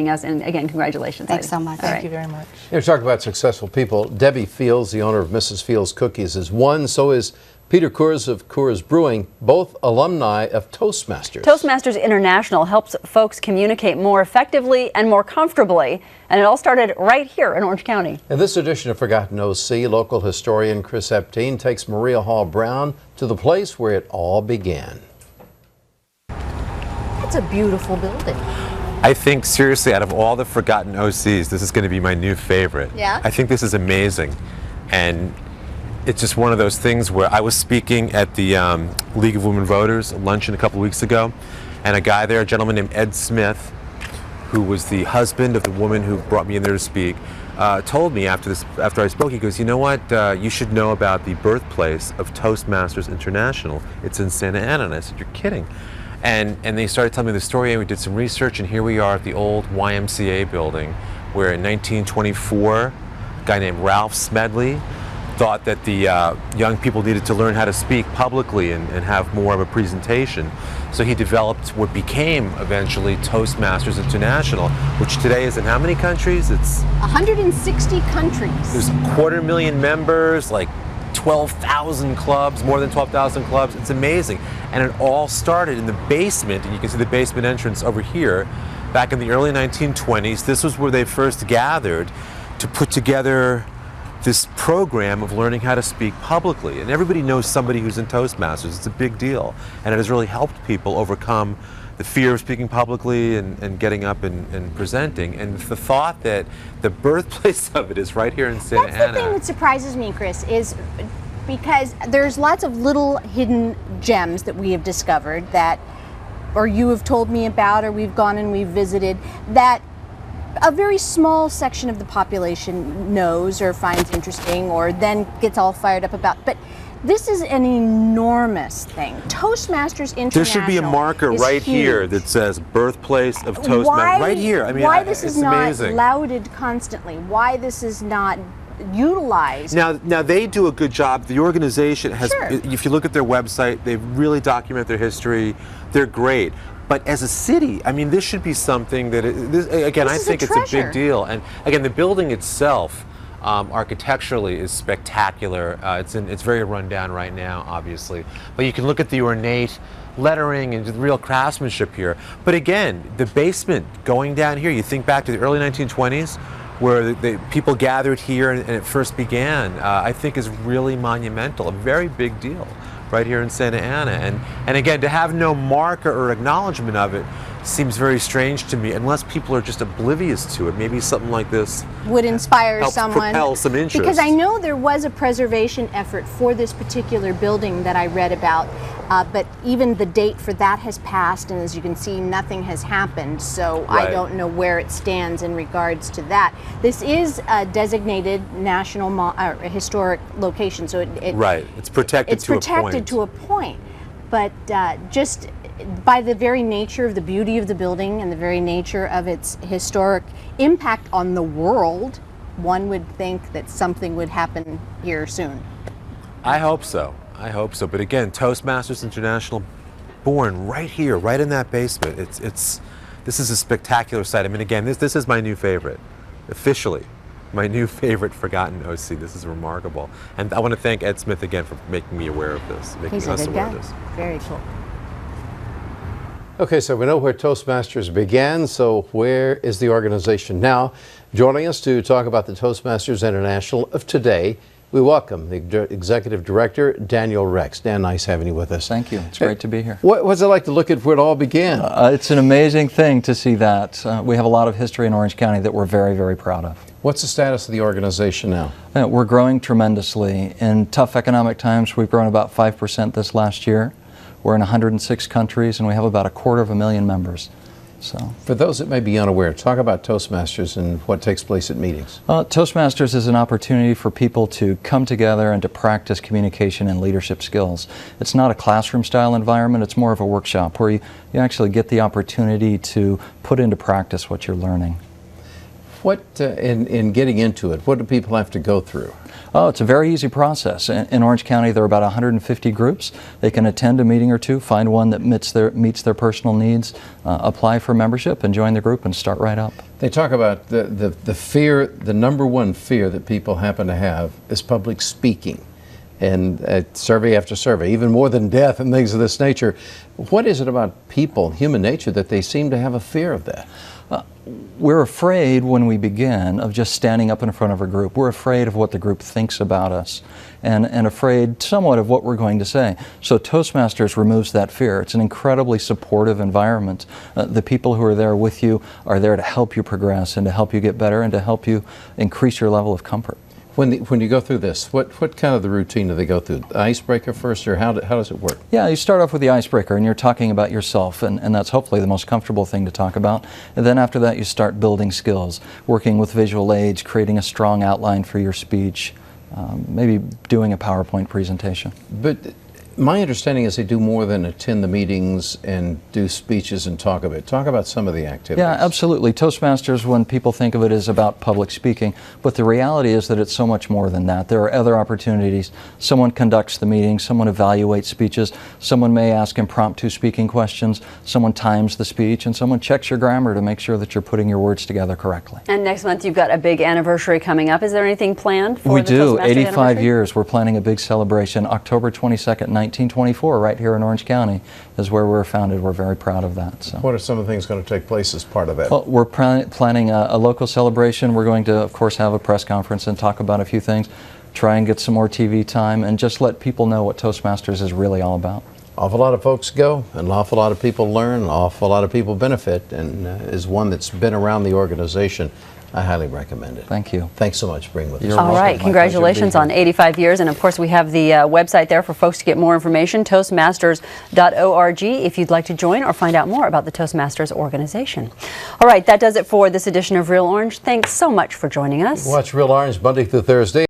joining us. And again, congratulations. Thanks so much. Thank you very much. You're talking about successful people. Debbie Fields, the owner of Mrs. Fields Cookies, is one. So is Peter Coors of Coors Brewing, both alumni of Toastmasters. Toastmasters International helps folks communicate more effectively and more comfortably, and it all started right here in Orange County. In this edition of Forgotten OC, local historian Chris Epstein takes Maria Hall Brown to the place where it all began. It's a beautiful building. I think, seriously, out of all the forgotten OCs, this is going to be my new favorite. Yeah? I think this is amazing. And it's just one of those things where I was speaking at the League of Women Voters luncheon a couple of weeks ago, and a guy there, a gentleman named Ed Smith, who was the husband of the woman who brought me in there to speak, told me after I spoke, he goes, you know what, you should know about the birthplace of Toastmasters International. It's in Santa Ana. And I said, you're kidding. And they started telling me the story, and we did some research, and here we are at the old YMCA building, where in 1924, a guy named Ralph Smedley thought that the young people needed to learn how to speak publicly and have more of a presentation. So he developed what became eventually Toastmasters International, which today is in how many countries? It's 160 countries. There's 250,000 members, like 12,000 clubs, more than 12,000 clubs. It's amazing. And it all started in the basement, and you can see the basement entrance over here, back in the early 1920s. This was where they first gathered to put together this program of learning how to speak publicly. And everybody knows somebody who's in Toastmasters. It's a big deal. And it has really helped people overcome the fear of speaking publicly and getting up and presenting. And the thought that the birthplace of it is right here in Santa Ana. That's the thing that surprises me, Chris, is because there's lots of little hidden gems that we have discovered that, or you have told me about, or we've gone and we've visited, that a very small section of the population knows or finds interesting or then gets all fired up about. But this is an enormous thing. Toastmasters International. There should be a marker right here that says birthplace of Toastmasters. Right here. I mean, why this is not amazing. Lauded constantly? Why this is not utilized? Now they do a good job. The organization has, Sure. If you look at their website, they really document their history. They're great. But as a city, I mean, this should be something that, I think it's a big deal. And again, the building itself, architecturally, is spectacular. It's very run down right now, obviously. But you can look at the ornate lettering and the real craftsmanship here. But again, the basement going down here, you think back to the early 1920s, where the people gathered here and it first began, I think is really monumental, a very big deal right here in Santa Ana. And again, to have no marker or acknowledgement of it seems very strange to me, unless people are just oblivious to it. Maybe something like this would inspire helps someone. Propel some interest. Because I know there was a preservation effort for this particular building that I read about, but even the date for that has passed, and as you can see, nothing has happened. So Right. I don't know where it stands in regards to that. This is a designated national historic location, so it's protected it's protected to a point. But just by the very nature of the beauty of the building and the very nature of its historic impact on the world, one would think that something would happen here soon. I hope so. I hope so. But again, Toastmasters International, born right here, right in that basement. This is a spectacular sight. I mean, again, this is my new favorite, officially. My new favorite forgotten OC. This is remarkable. And I want to thank Ed Smith again for making me aware of this, making He's a us good aware guy. of this. Very cool. Okay, so we know where Toastmasters began, so where is the organization now? Joining us to talk about the Toastmasters International of today, we welcome the Executive Director, Daniel Rex. Dan, nice having you with us. Thank you. It's great to be here. What's it like to look at where it all began? It's an amazing thing to see that. We have a lot of history in Orange County that we're very, very proud of. What's the status of the organization now? We're growing tremendously. In tough economic times, we've grown about 5% this last year. We're in 106 countries, and we have about 250,000 members. So, for those that may be unaware, talk about Toastmasters and what takes place at meetings. Toastmasters is an opportunity for people to come together and to practice communication and leadership skills. It's not a classroom-style environment. It's more of a workshop where you actually get the opportunity to put into practice what you're learning. What, in getting into it, what do people have to go through? Oh, it's a very easy process. In Orange County, there are about 150 groups. They can attend a meeting or two, find one that meets their personal needs, apply for membership, and join the group and start right up. They talk about the fear, the number one fear that people happen to have is public speaking. And survey after survey, even more than death and things of this nature. What is it about people, human nature, that they seem to have a fear of that? We're afraid when we begin of just standing up in front of a group. We're afraid of what the group thinks about us and afraid somewhat of what we're going to say. So Toastmasters removes that fear. It's an incredibly supportive environment. The people who are there with you are there to help you progress and to help you get better and to help you increase your level of comfort. When you go through this, what kind of the routine do they go through? The icebreaker first, or how does it work? Yeah, you start off with the icebreaker, and you're talking about yourself, and that's hopefully the most comfortable thing to talk about. And then after that, you start building skills, working with visual aids, creating a strong outline for your speech, maybe doing a PowerPoint presentation. But my understanding is they do more than attend the meetings and do speeches and talk about it. Talk about some of the activities. Yeah, absolutely. Toastmasters, when people think of it, is about public speaking, but the reality is that it's so much more than that. There are other opportunities. Someone conducts the meeting, someone evaluates speeches, someone may ask impromptu speaking questions, someone times the speech, and someone checks your grammar to make sure that you're putting your words together correctly. And next month you've got a big anniversary coming up. Is there anything planned for We the do. Toastmasters 85 anniversary? years. We're planning a big celebration. October 22nd, 1924, right here in Orange County is where we're founded. We're very proud of that. So. What are some of the things going to take place as part of that? Well, we're planning a local celebration. We're going to, of course, have a press conference and talk about a few things, try and get some more TV time, and just let people know what Toastmasters is really all about. Awful lot of folks go, and an awful lot of people learn, an awful lot of people benefit, and is one that's been around the organization. I highly recommend it. Thank you. Thanks so much for being with us. You're All welcome. right, My congratulations pleasure to on be here. 85 years. And of course, we have the website there for folks to get more information, toastmasters.org, if you'd like to join or find out more about the Toastmasters organization. All right, that does it for this edition of Real Orange. Thanks so much for joining us. Watch Real Orange Monday through Thursday.